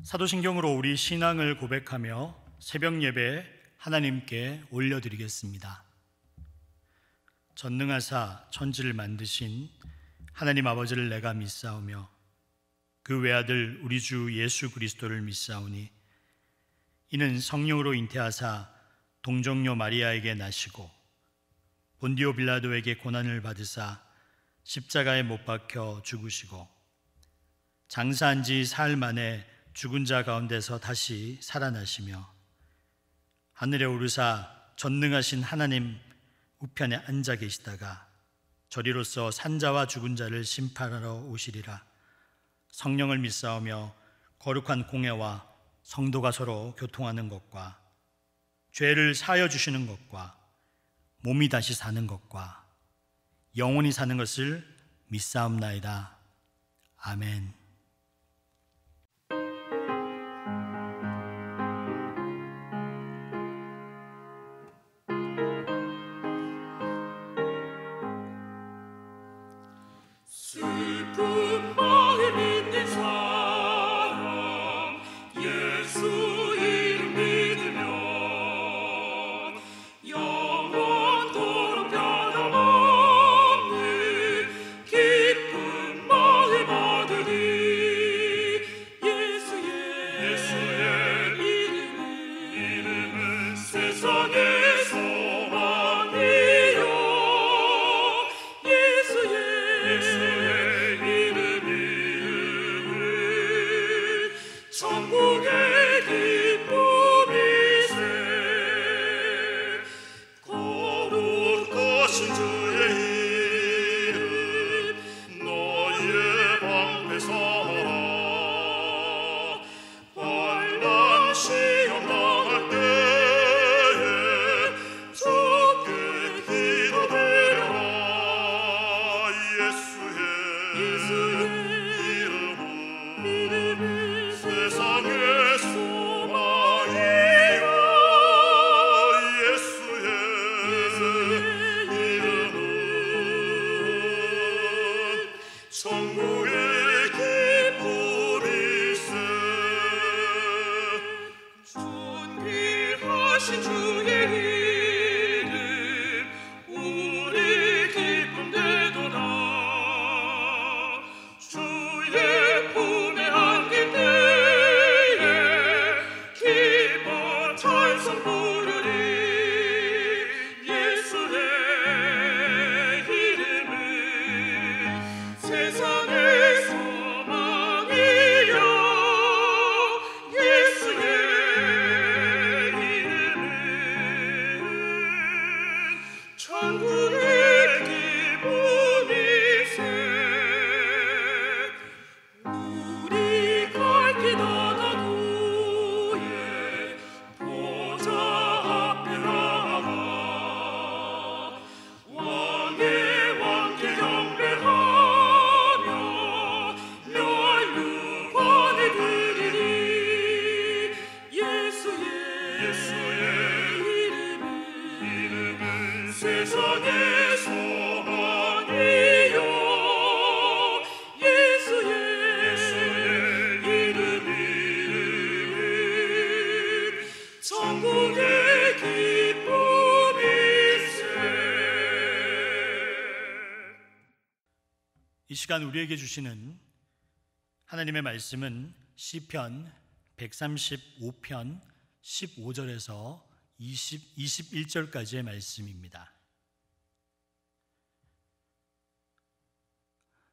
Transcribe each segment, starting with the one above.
사도신경으로 우리 신앙을 고백하며 새벽 예배 하나님께 올려드리겠습니다. 전능하사 천지를 만드신 하나님 아버지를 내가 믿사오며 그 외아들 우리 주 예수 그리스도를 믿사오니 이는 성령으로 잉태하사 동정녀 마리아에게 나시고 본디오 빌라도에게 고난을 받으사 십자가에 못 박혀 죽으시고 장사한 지 사흘 만에 죽은 자 가운데서 다시 살아나시며 하늘에 오르사 전능하신 하나님 우편에 앉아 계시다가 저리로서 산자와 죽은 자를 심판하러 오시리라. 성령을 믿사오며 거룩한 공회와 성도가 서로 교통하는 것과 죄를 사하여 주시는 것과 몸이 다시 사는 것과 영원히 사는 것을 믿사옵나이다. 아멘. 슬픈 마음에 믿는 사람 예수 이름 믿으면 영원토록 변함없는 기쁜 마음 얻으리. 예수의 이름은 세상의 소망이요 예수의 이름은 천국의 기쁨이세. 거룩하신 주의 이름 너희의 방패 삼아라. 환난 시험 당할 때에 주께 기도드려라. 예수의 이름은 세상의 소망이요 예수의 이름은 천국의 기쁨일세. 존귀하신 주의 이름 우리 기쁨 되도다. 주의 품에 안길 때에 기뻐 찬송 부르리. 예수의 이름은 세상의 소망이요 예수의 이름은 천국의 기쁨일세. 우리 갈 길 하나도에 보좌 앞에 나가 왕의 왕께 경배하며 면류관을 드리리. 예수의 이름은 세상의 소망이요 예수의 이름은 천국의 기쁨일세. 이 시간 우리에게 주시는 하나님의 말씀은 시편 135편 15절에서 21절까지의 말씀입니다.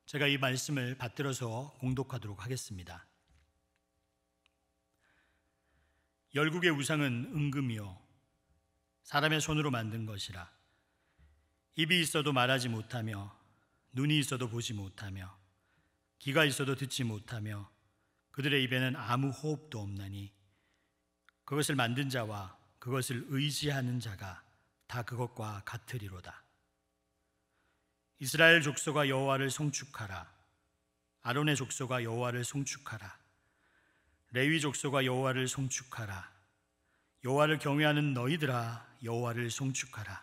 제가 이 말씀을 받들어서 공독하도록 하겠습니다. 열국의 우상은 은금이요 사람의 손으로 만든 것이라. 입이 있어도 말하지 못하며 눈이 있어도 보지 못하며 귀가 있어도 듣지 못하며 그들의 입에는 아무 호흡도 없나니 그것을 만든 자와 그것을 의지하는 자가 다 그것과 같으리로다. 이스라엘 족속아 여호와를 송축하라. 아론의 족속아 여호와를 송축하라. 레위 족속아 여호와를 송축하라. 여호와를 경외하는 너희들아 여호와를 송축하라.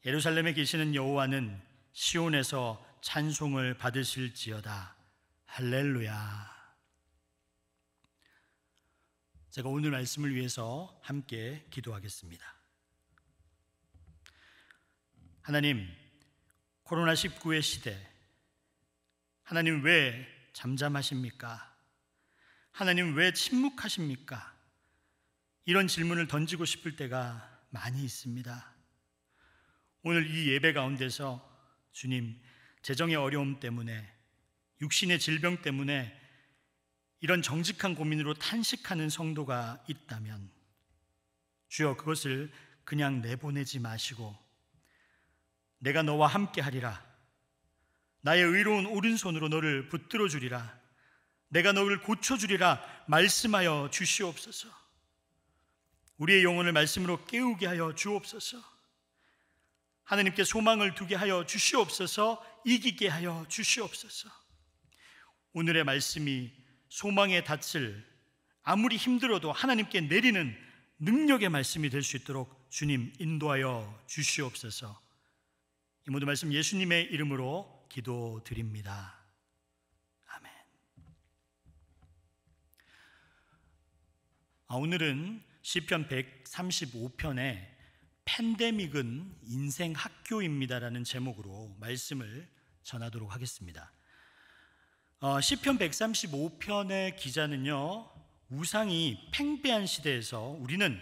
예루살렘에 계시는 여호와는 시온에서 찬송을 받으실지어다. 할렐루야. 제가 오늘 말씀을 위해서 함께 기도하겠습니다. 하나님, 코로나19의 시대, 하나님 왜 잠잠하십니까? 하나님 왜 침묵하십니까? 이런 질문을 던지고 싶을 때가 많이 있습니다. 오늘 이 예배 가운데서 주님, 재정의 어려움 때문에, 육신의 질병 때문에 이런 정직한 고민으로 탄식하는 성도가 있다면 주여, 그것을 그냥 내보내지 마시고 내가 너와 함께 하리라, 나의 의로운 오른손으로 너를 붙들어 주리라, 내가 너를 고쳐주리라 말씀하여 주시옵소서. 우리의 영혼을 말씀으로 깨우게 하여 주옵소서. 하나님께 소망을 두게 하여 주시옵소서. 이기게 하여 주시옵소서. 오늘의 말씀이 소망의 닻을 아무리 힘들어도 하나님께 내리는 능력의 말씀이 될 수 있도록 주님 인도하여 주시옵소서. 이 모든 말씀 예수님의 이름으로 기도드립니다. 아멘. 오늘은 시편 135편에 팬데믹은 인생 학교입니다라는 제목으로 말씀을 전하도록 하겠습니다. 시편 135편의 기자는요, 우상이 팽배한 시대에서 우리는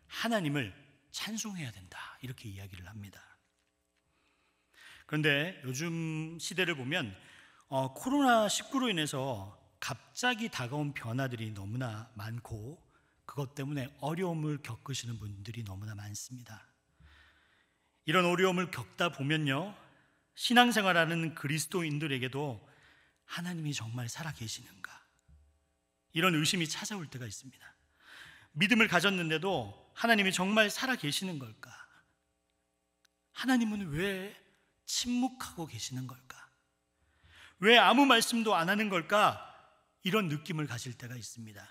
하나님을 찬송해야 된다, 이렇게 이야기를 합니다. 그런데 요즘 시대를 보면 코로나19로 인해서 갑자기 다가온 변화들이 너무나 많고 그것 때문에 어려움을 겪으시는 분들이 너무나 많습니다. 이런 어려움을 겪다 보면요, 신앙생활하는 그리스도인들에게도 하나님이 정말 살아계시는가, 이런 의심이 찾아올 때가 있습니다. 믿음을 가졌는데도 하나님이 정말 살아계시는 걸까? 하나님은 왜 침묵하고 계시는 걸까? 왜 아무 말씀도 안 하는 걸까? 이런 느낌을 가질 때가 있습니다.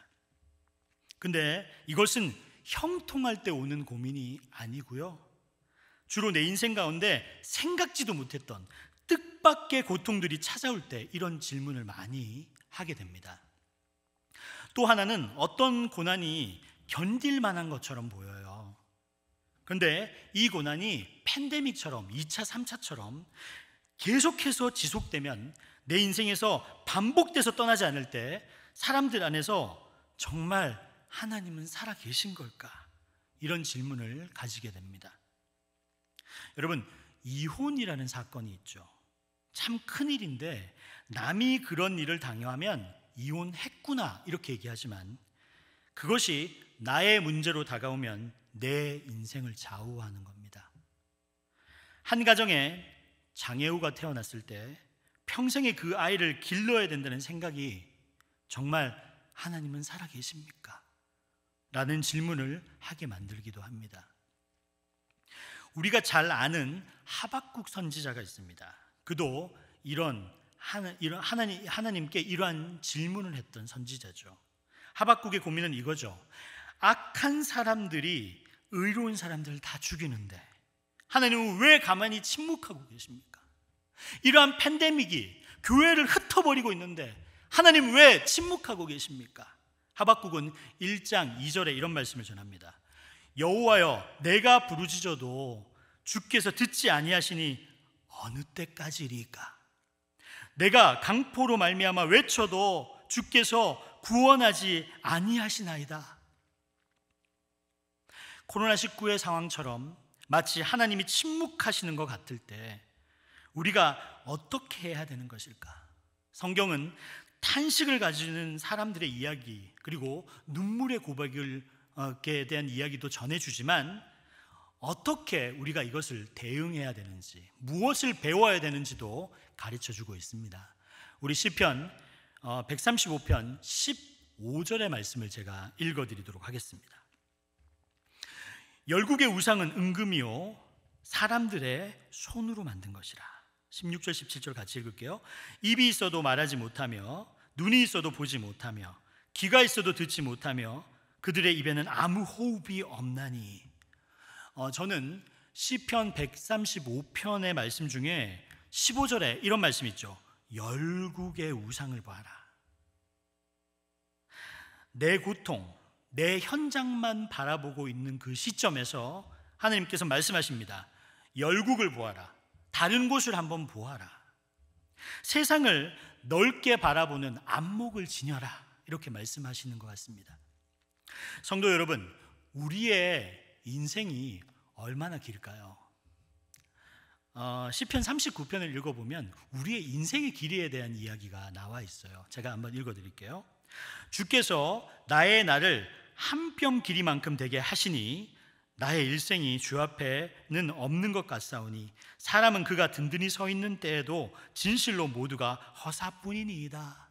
근데 이것은 형통할 때 오는 고민이 아니고요, 주로 내 인생 가운데 생각지도 못했던 뜻밖의 고통들이 찾아올 때 이런 질문을 많이 하게 됩니다. 또 하나는 어떤 고난이 견딜 만한 것처럼 보여요. 그런데 이 고난이 팬데믹처럼 2차, 3차처럼 계속해서 지속되면 내 인생에서 반복돼서 떠나지 않을 때 사람들 안에서 정말 하나님은 살아계신 걸까? 이런 질문을 가지게 됩니다. 여러분, 이혼이라는 사건이 있죠. 참 큰일인데 남이 그런 일을 당하면 이혼했구나 이렇게 얘기하지만 그것이 나의 문제로 다가오면 내 인생을 좌우하는 겁니다. 한 가정에 장애우가 태어났을 때 평생에 그 아이를 길러야 된다는 생각이 정말 하나님은 살아계십니까? 라는 질문을 하게 만들기도 합니다. 우리가 잘 아는 하박국 선지자가 있습니다. 그도 하나님께 이러한 질문을 했던 선지자죠. 하박국의 고민은 이거죠. 악한 사람들이 의로운 사람들을 다 죽이는데 하나님은 왜 가만히 침묵하고 계십니까? 이러한 팬데믹이 교회를 흩어버리고 있는데 하나님 왜 침묵하고 계십니까? 하박국은 1장 2절에 이런 말씀을 전합니다. 여호와여, 내가 부르짖어도 주께서 듣지 아니하시니 어느 때까지리까? 내가 강포로 말미암아 외쳐도 주께서 구원하지 아니하시나이다. 코로나19의 상황처럼 마치 하나님이 침묵하시는 것 같을 때 우리가 어떻게 해야 되는 것일까? 성경은 탄식을 가지는 사람들의 이야기, 그리고 눈물의 고백에 대한 이야기도 전해주지만 어떻게 우리가 이것을 대응해야 되는지, 무엇을 배워야 되는지도 가르쳐주고 있습니다. 우리 시편 135편 15절의 말씀을 제가 읽어드리도록 하겠습니다. 열국의 우상은 은금이요 사람들의 손으로 만든 것이라. 16절 17절 같이 읽을게요. 입이 있어도 말하지 못하며 눈이 있어도 보지 못하며 귀가 있어도 듣지 못하며 그들의 입에는 아무 호흡이 없나니. 저는 시편 135편의 말씀 중에 15절에 이런 말씀이 있죠. 열국의 우상을 봐라. 내 고통, 내 현장만 바라보고 있는 그 시점에서 하나님께서 말씀하십니다. 열국을 보아라. 다른 곳을 한번 보아라. 세상을 넓게 바라보는 안목을 지녀라. 이렇게 말씀하시는 것 같습니다. 성도 여러분, 우리의 인생이 얼마나 길까요? 시편 39편을 읽어보면 우리의 인생의 길이에 대한 이야기가 나와 있어요. 제가 한번 읽어드릴게요. 주께서 나의 날을 한 뼘 길이만큼 되게 하시니 나의 일생이 주 앞에는 없는 것 같사오니 사람은 그가 든든히 서 있는 때에도 진실로 모두가 허사뿐이니이다.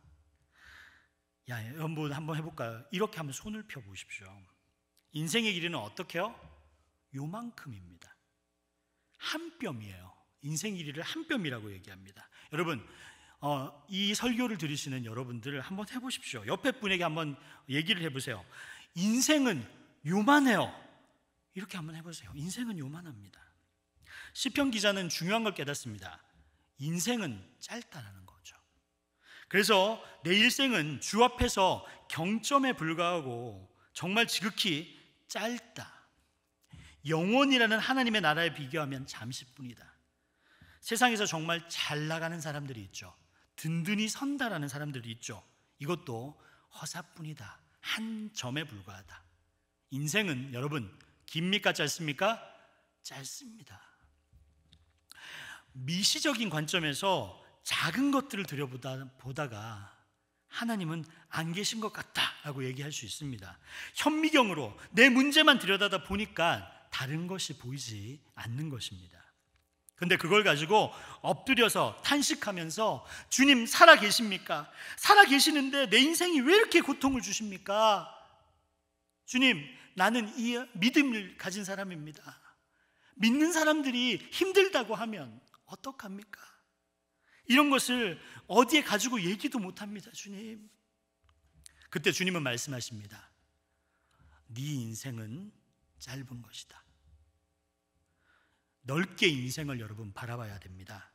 야, 여러분 한번 해볼까요? 이렇게 한번 손을 펴보십시오. 인생의 길이는 어떻게요? 요만큼입니다. 한 뼘이에요. 인생의 길이를 한 뼘이라고 얘기합니다. 여러분, 이 설교를 들으시는 여러분들 한번 해보십시오. 옆에 분에게 한번 얘기를 해보세요. 인생은 요만해요. 이렇게 한번 해보세요. 인생은 요만합니다. 시편 기자는 중요한 걸 깨닫습니다. 인생은 짧다라는 거죠. 그래서 내 일생은 주 앞에서 경점에 불과하고 정말 지극히 짧다. 영원이라는 하나님의 나라에 비교하면 잠시뿐이다. 세상에서 정말 잘 나가는 사람들이 있죠. 든든히 선다라는 사람들이 있죠. 이것도 허사뿐이다. 한 점에 불과하다. 인생은 여러분 깁니까 짧습니까? 짧습니다. 미시적인 관점에서 작은 것들을 들여보다가 하나님은 안 계신 것 같다라고 얘기할 수 있습니다. 현미경으로 내 문제만 들여다다 보니까 다른 것이 보이지 않는 것입니다. 근데 그걸 가지고 엎드려서 탄식하면서 주님 살아 계십니까? 살아 계시는데 내 인생이 왜 이렇게 고통을 주십니까? 주님, 나는 이 믿음을 가진 사람입니다. 믿는 사람들이 힘들다고 하면 어떡합니까? 이런 것을 어디에 가지고 얘기도 못합니다. 주님. 그때 주님은 말씀하십니다. 네 인생은 짧은 것이다. 넓게 인생을 여러분 바라봐야 됩니다.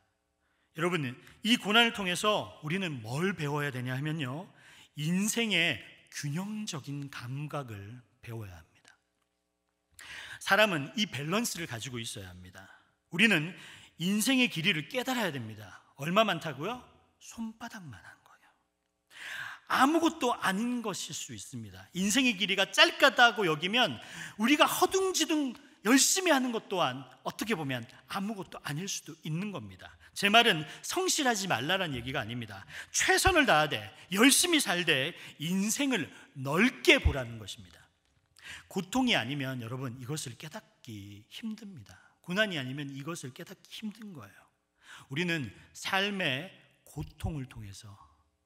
여러분, 이 고난을 통해서 우리는 뭘 배워야 되냐 하면요, 인생의 균형적인 감각을 배워야 합니다. 사람은 이 밸런스를 가지고 있어야 합니다. 우리는 인생의 길이를 깨달아야 됩니다. 얼마 많다고요? 손바닥만한 거예요. 아무것도 아닌 것일 수 있습니다. 인생의 길이가 짧다고 여기면 우리가 허둥지둥 열심히 하는 것 또한 어떻게 보면 아무것도 아닐 수도 있는 겁니다. 제 말은 성실하지 말라는 얘기가 아닙니다. 최선을 다하되 열심히 살되 인생을 넓게 보라는 것입니다. 고통이 아니면 여러분 이것을 깨닫기 힘듭니다. 고난이 아니면 이것을 깨닫기 힘든 거예요. 우리는 삶의 고통을 통해서,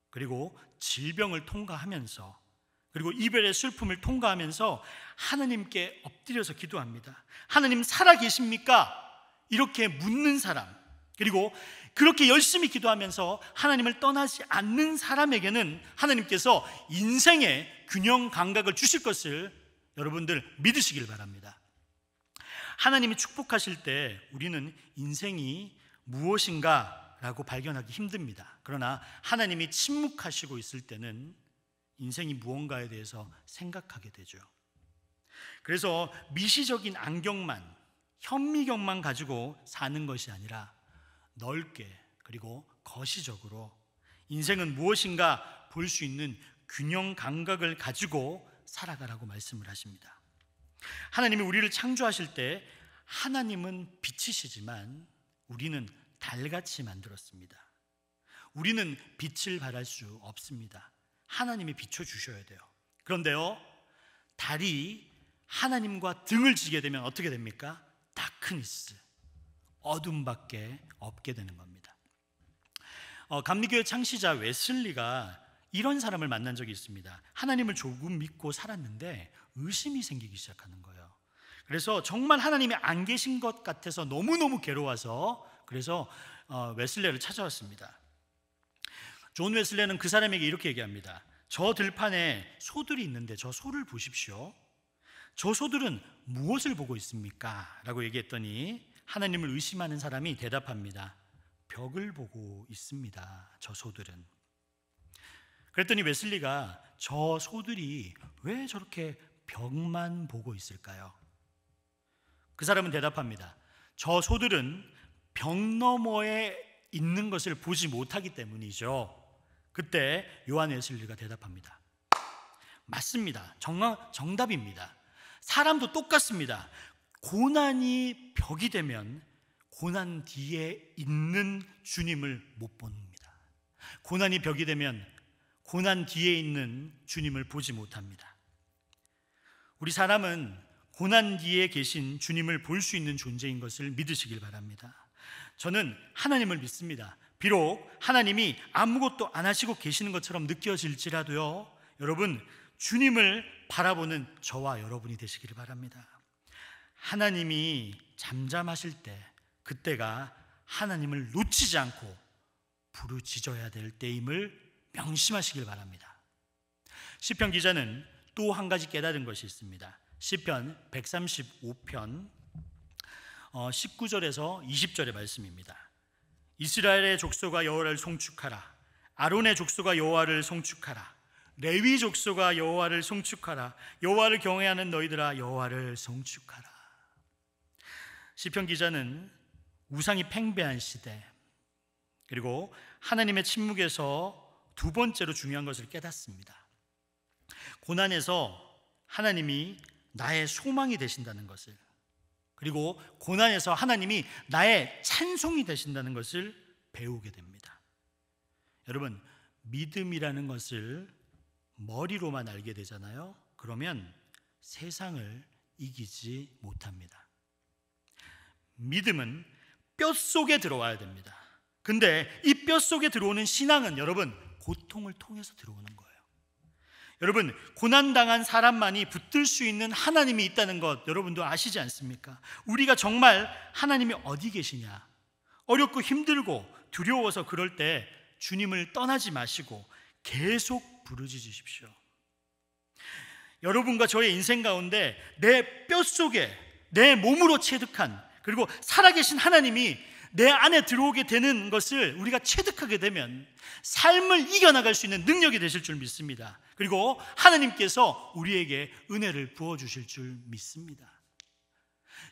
그리고 질병을 통과하면서, 그리고 이별의 슬픔을 통과하면서 하나님께 엎드려서 기도합니다. 하나님 살아 계십니까? 이렇게 묻는 사람, 그리고 그렇게 열심히 기도하면서 하나님을 떠나지 않는 사람에게는 하나님께서 인생의 균형 감각을 주실 것을 여러분들 믿으시길 바랍니다. 하나님이 축복하실 때 우리는 인생이 무엇인가 라고 발견하기 힘듭니다. 그러나 하나님이 침묵하시고 있을 때는 인생이 무언가에 대해서 생각하게 되죠. 그래서 미시적인 안경만, 현미경만 가지고 사는 것이 아니라 넓게, 그리고 거시적으로 인생은 무엇인가 볼 수 있는 균형 감각을 가지고 살아가라고 말씀을 하십니다. 하나님이 우리를 창조하실 때 하나님은 빛이시지만 우리는 달같이 만들었습니다. 우리는 빛을 발할 수 없습니다. 하나님이 비춰주셔야 돼요. 그런데요, 달이 하나님과 등을 지게 되면 어떻게 됩니까? 다크니스, 어둠밖에 없게 되는 겁니다. 감리교회 창시자 웨슬리가 이런 사람을 만난 적이 있습니다. 하나님을 조금 믿고 살았는데 의심이 생기기 시작하는 거예요. 그래서 정말 하나님이 안 계신 것 같아서 너무너무 괴로워서 그래서 웨슬레를 찾아왔습니다. 존 웨슬레는 그 사람에게 이렇게 얘기합니다. 저 들판에 소들이 있는데 저 소를 보십시오. 저 소들은 무엇을 보고 있습니까? 라고 얘기했더니 하나님을 의심하는 사람이 대답합니다. 벽을 보고 있습니다. 저 소들은. 그랬더니 웨슬리가 저 소들이 왜 저렇게 벽만 보고 있을까요? 그 사람은 대답합니다. 저 소들은 벽 너머에 있는 것을 보지 못하기 때문이죠. 그때 요한 웨슬리가 대답합니다. 맞습니다. 정답입니다. 사람도 똑같습니다. 고난이 벽이 되면 고난 뒤에 있는 주님을 못 봅니다. 고난이 벽이 되면 고난 뒤에 있는 주님을 보지 못합니다. 우리 사람은 고난 뒤에 계신 주님을 볼 수 있는 존재인 것을 믿으시길 바랍니다. 저는 하나님을 믿습니다. 비록 하나님이 아무것도 안 하시고 계시는 것처럼 느껴질지라도요, 여러분, 주님을 바라보는 저와 여러분이 되시기를 바랍니다. 하나님이 잠잠하실 때, 그때가 하나님을 놓치지 않고 부르짖어야 될 때임을 명심하시길 바랍니다. 시편 기자는 또 한 가지 깨달은 것이 있습니다. 시편 135편 19절에서 20절의 말씀입니다. 이스라엘의 족속아 여호와를 송축하라. 아론의 족속아 여호와를 송축하라. 레위 족속아 여호와를 송축하라. 여호와를 경외하는 너희들아 여호와를 송축하라. 시편 기자는 우상이 팽배한 시대, 그리고 하나님의 침묵에서 두 번째로 중요한 것을 깨닫습니다. 고난에서 하나님이 나의 소망이 되신다는 것을, 그리고 고난에서 하나님이 나의 찬송이 되신다는 것을 배우게 됩니다. 여러분, 믿음이라는 것을 머리로만 알게 되잖아요. 그러면 세상을 이기지 못합니다. 믿음은 뼛속에 들어와야 됩니다. 근데 이 뼛속에 들어오는 신앙은 여러분, 고통을 통해서 들어오는 거예요. 여러분, 고난당한 사람만이 붙들 수 있는 하나님이 있다는 것 여러분도 아시지 않습니까? 우리가 정말 하나님이 어디 계시냐, 어렵고 힘들고 두려워서 그럴 때 주님을 떠나지 마시고 계속 부르짖으십시오. 여러분과 저의 인생 가운데 내 뼛속에 내 몸으로 체득한, 그리고 살아계신 하나님이 내 안에 들어오게 되는 것을 우리가 체득하게 되면 삶을 이겨나갈 수 있는 능력이 되실 줄 믿습니다. 그리고 하나님께서 우리에게 은혜를 부어주실 줄 믿습니다.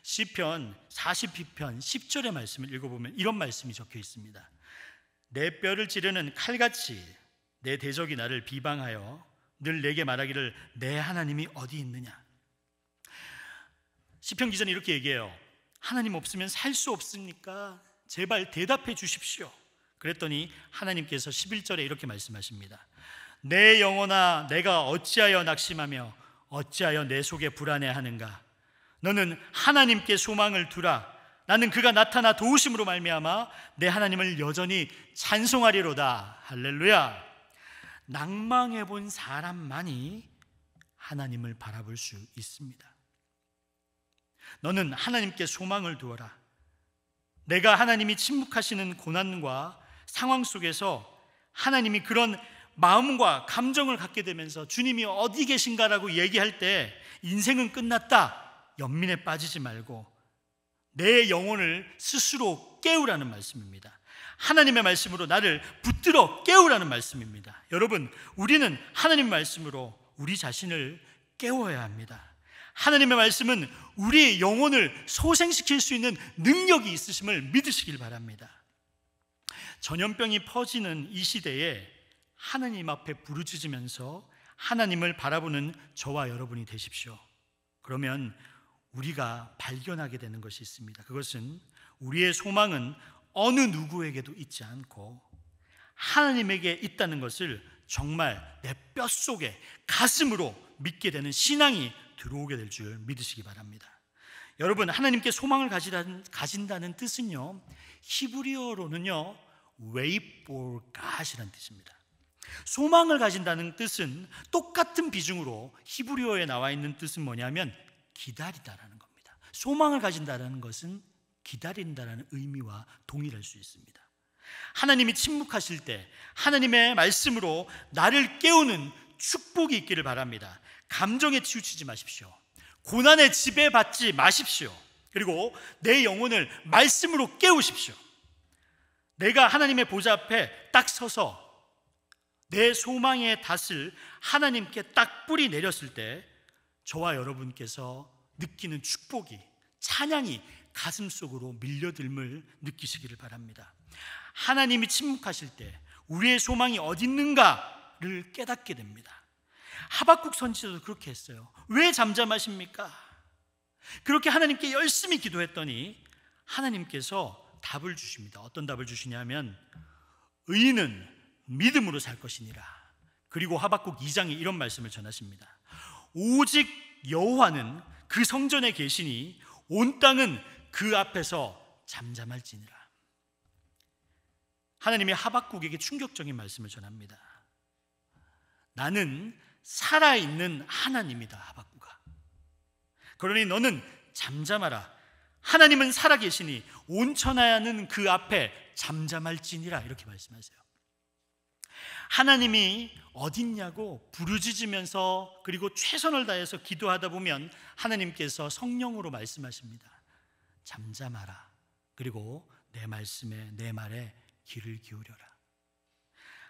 시편 42편 10절의 말씀을 읽어보면 이런 말씀이 적혀 있습니다. 내 뼈를 찌르는 칼같이 내 대적이 나를 비방하여 늘 내게 말하기를 내 하나님이 어디 있느냐. 시편 기자는 이렇게 얘기해요. 하나님 없으면 살 수 없습니까? 제발 대답해 주십시오. 그랬더니 하나님께서 11절에 이렇게 말씀하십니다. 내 영혼아, 내가 어찌하여 낙심하며 어찌하여 내 속에 불안해하는가. 너는 하나님께 소망을 두라. 나는 그가 나타나 도우심으로 말미암아 내 하나님을 여전히 찬송하리로다. 할렐루야. 낭망해 본 사람만이 하나님을 바라볼 수 있습니다. 너는 하나님께 소망을 두어라. 내가 하나님이 침묵하시는 고난과 상황 속에서 하나님이 그런 마음과 감정을 갖게 되면서 주님이 어디 계신가라고 얘기할 때 인생은 끝났다, 연민에 빠지지 말고 내 영혼을 스스로 깨우라는 말씀입니다. 하나님의 말씀으로 나를 붙들어 깨우라는 말씀입니다. 여러분, 우리는 하나님의 말씀으로 우리 자신을 깨워야 합니다. 하나님의 말씀은 우리의 영혼을 소생시킬 수 있는 능력이 있으심을 믿으시길 바랍니다. 전염병이 퍼지는 이 시대에 하나님 앞에 부르짖으면서 하나님을 바라보는 저와 여러분이 되십시오. 그러면 우리가 발견하게 되는 것이 있습니다. 그것은 우리의 소망은 어느 누구에게도 있지 않고 하나님에게 있다는 것을 정말 내 뼛속에 가슴으로 믿게 되는 신앙이 들어오게 될 줄 믿으시기 바랍니다. 여러분, 하나님께 소망을 가진다는 뜻은요, 히브리어로는요 wait for God이라는 뜻입니다. 소망을 가진다는 뜻은 똑같은 비중으로 히브리어에 나와 있는 뜻은 뭐냐면 기다리다라는 겁니다. 소망을 가진다는 것은 기다린다라는 의미와 동일할 수 있습니다. 하나님이 침묵하실 때 하나님의 말씀으로 나를 깨우는 축복이 있기를 바랍니다. 감정에 치우치지 마십시오. 고난에 지배받지 마십시오. 그리고 내 영혼을 말씀으로 깨우십시오. 내가 하나님의 보좌 앞에 딱 서서 내 소망의 닷을 하나님께 딱 뿌리 내렸을 때 저와 여러분께서 느끼는 축복이, 찬양이 가슴속으로 밀려들음을 느끼시기를 바랍니다. 하나님이 침묵하실 때 우리의 소망이 어디 있는가를 깨닫게 됩니다. 하박국 선지자도 그렇게 했어요. 왜 잠잠하십니까? 그렇게 하나님께 열심히 기도했더니 하나님께서 답을 주십니다. 어떤 답을 주시냐면 의인은 믿음으로 살 것이니라. 그리고 하박국 2장에 이런 말씀을 전하십니다. 오직 여호와는 그 성전에 계시니 온 땅은 그 앞에서 잠잠할지니라. 하나님이 하박국에게 충격적인 말씀을 전합니다. 나는 살아있는 하나님이다, 하박국아. 그러니 너는 잠잠하라. 하나님은 살아계시니 온 천하는 그 앞에 잠잠할지니라. 이렇게 말씀하세요. 하나님이 어딨냐고 부르짖으면서 그리고 최선을 다해서 기도하다 보면 하나님께서 성령으로 말씀하십니다. 잠잠하라. 그리고 내 말씀에, 내 말에 귀를 기울여라.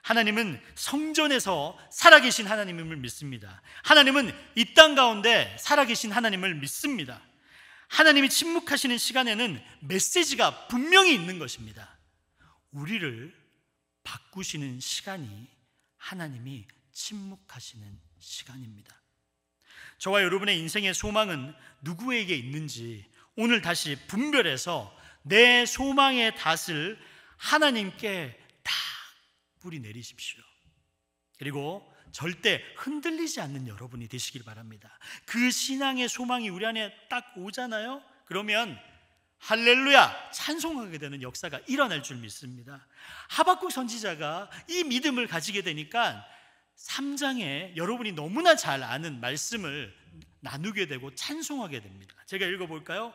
하나님은 성전에서 살아계신 하나님을 믿습니다. 하나님은 이 땅 가운데 살아계신 하나님을 믿습니다. 하나님이 침묵하시는 시간에는 메시지가 분명히 있는 것입니다. 우리를 바꾸시는 시간이 하나님이 침묵하시는 시간입니다. 저와 여러분의 인생의 소망은 누구에게 있는지 오늘 다시 분별해서 내 소망의 닷을 하나님께 다 뿌리 내리십시오. 그리고 절대 흔들리지 않는 여러분이 되시길 바랍니다. 그 신앙의 소망이 우리 안에 딱 오잖아요. 그러면 할렐루야 찬송하게 되는 역사가 일어날 줄 믿습니다. 하박국 선지자가 이 믿음을 가지게 되니까 3장에 여러분이 너무나 잘 아는 말씀을 나누게 되고 찬송하게 됩니다. 제가 읽어볼까요?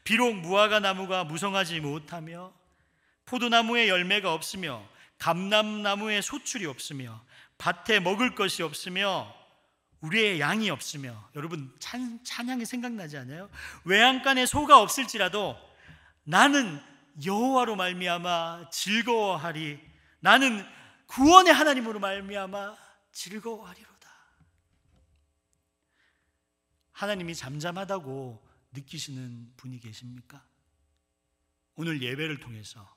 비록 무화과 나무가 무성하지 못하며 포도나무에 열매가 없으며 감람나무에 소출이 없으며 밭에 먹을 것이 없으며 우리의 양이 없으며, 여러분 찬양이 생각나지 않아요? 외양간에 소가 없을지라도 나는 여호와로 말미암아 즐거워하리. 나는 구원의 하나님으로 말미암아 즐거워하리로다. 하나님이 잠잠하다고 느끼시는 분이 계십니까? 오늘 예배를 통해서,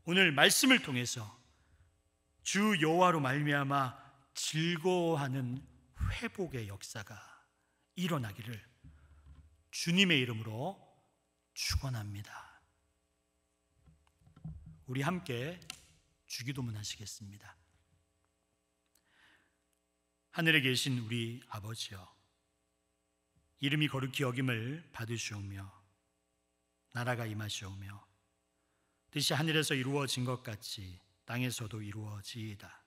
오늘 말씀을 통해서 주 여호와로 말미암아 즐거워하는 회복의 역사가 일어나기를 주님의 이름으로 축원합니다. 우리 함께 주기도문 하시겠습니다. 하늘에 계신 우리 아버지여, 이름이 거룩히 여김을 받으시오며 나라가 임하시오며 뜻이 하늘에서 이루어진 것 같이 땅에서도 이루어지이다.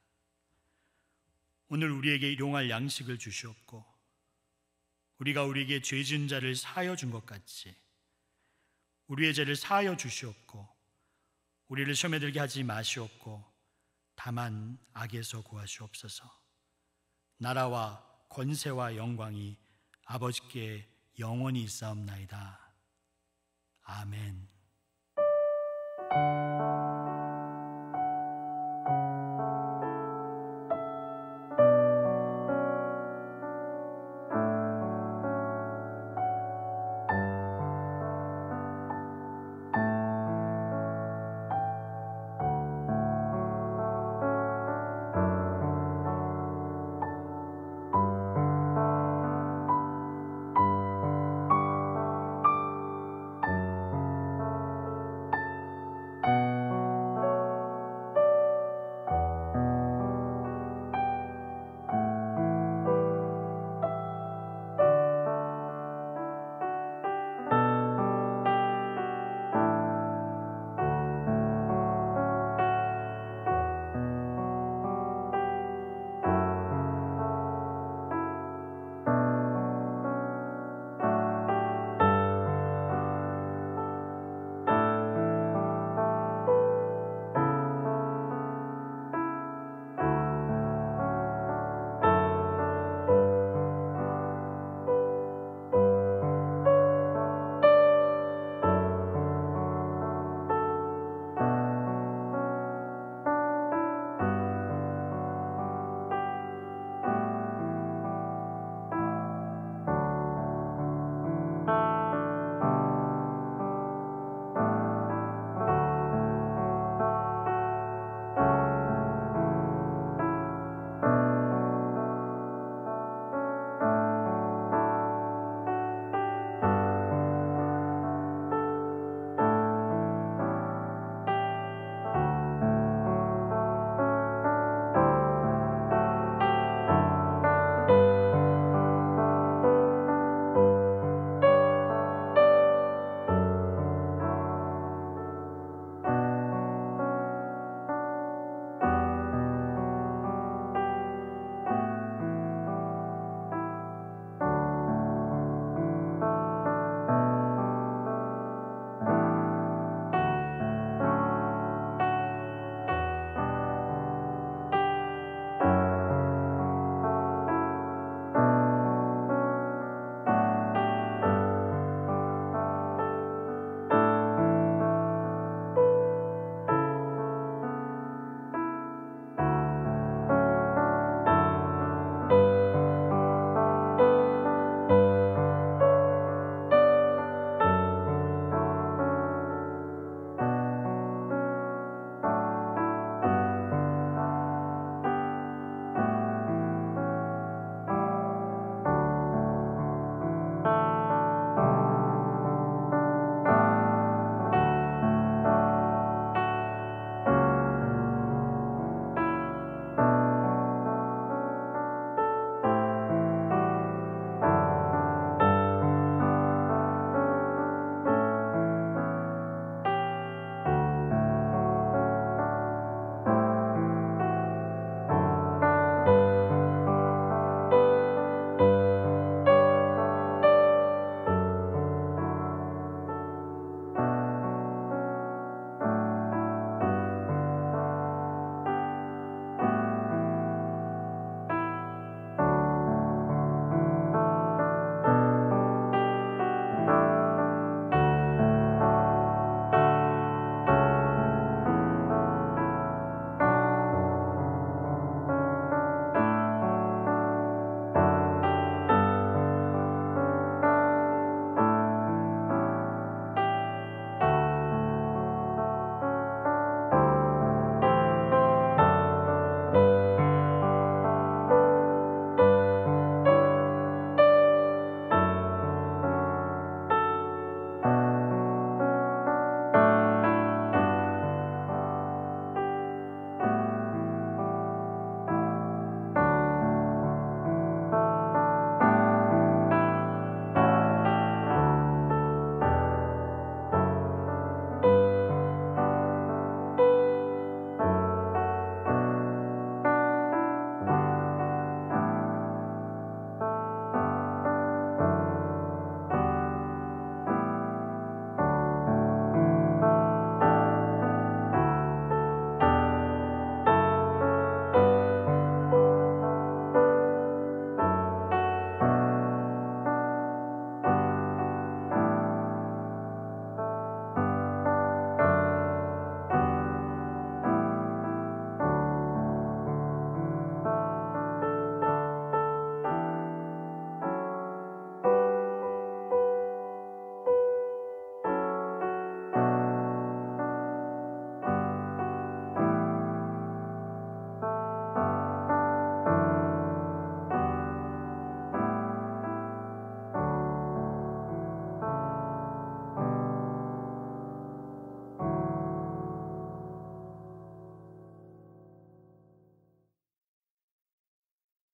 오늘 우리에게 일용할 양식을 주시옵고 우리가 우리에게 죄 지은 자를 사하여 준 것 같이 우리의 죄를 사하여 주시옵고 우리를 시험에 들게 하지 마시옵고 다만 악에서 구하시옵소서. 나라와 권세와 영광이 아버지께 영원히 있사옵나이다. 아멘.